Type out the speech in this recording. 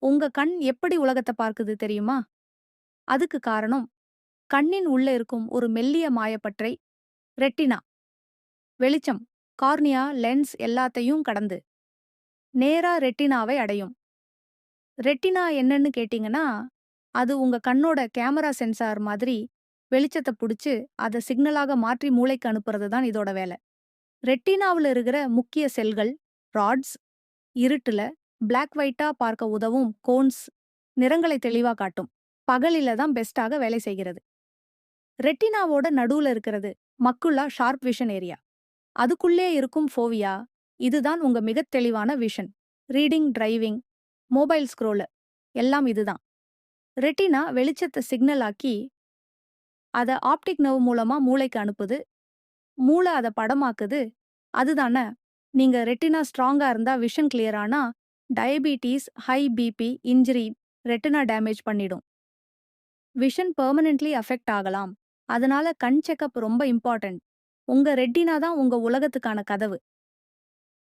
உங்க கண் எப்படி உலகத்த பார்க்குது தெரியுமா? அதுக்கு காரணம் கண்ணின் உள்ள இருக்கும் ஒரு மெல்லிய மாயப்பட்டறை ரெட்டினா. வெளிச்சம் கார்னியா, லென்ஸ் எல்லாத்தையும் கடந்து நேரா ரெட்டினாவை அடையும். ரெட்டினா என்னன்னு கேட்டீங்கன்னா, அது உங்க கண்ணோட கேமரா சென்சார் மாதிரி வெளிச்சத்த புடிச்சு அத சிக்னலாக மாற்றி மூளைக்கு அனுப்புறது தான் இதோட வேல. ரெட்டினாவுல இருக்கிற முக்கிய செல்கள் ராட்ஸ் இருட்டுல பிளாக் ஒயிட்டா பார்க்க உதவும் கோன்ஸ் நிறங்களை தெளிவா காட்டும். பகலில தான் பெஸ்ட்டாக வேலை செய்கிறது. ரெட்டினாவோட நடுவுல இருக்கிறது மக்குலா ஷார்ப் விஷன் ஏரியா. அதுக்குள்ளே இருக்கும் ஃபோவியா. இதுதான் உங்க மிகத் தெளிவான vision. Reading, driving, mobile scroll எல்லாம் இதுதான். ரெட்டினா வெளிச்சத்த சிக்னல் ஆக்கி அத ஆப்டிக் நர்வ் மூலமா மூளைக்கு அனுப்புது. மூளை அத படமாக்குது. அதுதானே நீங்க ரெட்டினா ஸ்ட்ராங்கா இருந்தா விஷன் கிளியர் ஆனா diabetes, high BP, injury, retina damage பண்ணிடும். விஷன் பெர்மனன்ட்லி அஃபெக்ட் ஆகலாம். அதனால கண் செக்கப் ரொம்ப இம்பார்ட்டன்ட். உங்க ரெட்டினா தான் உங்க உலகத்துக்கான கதவு.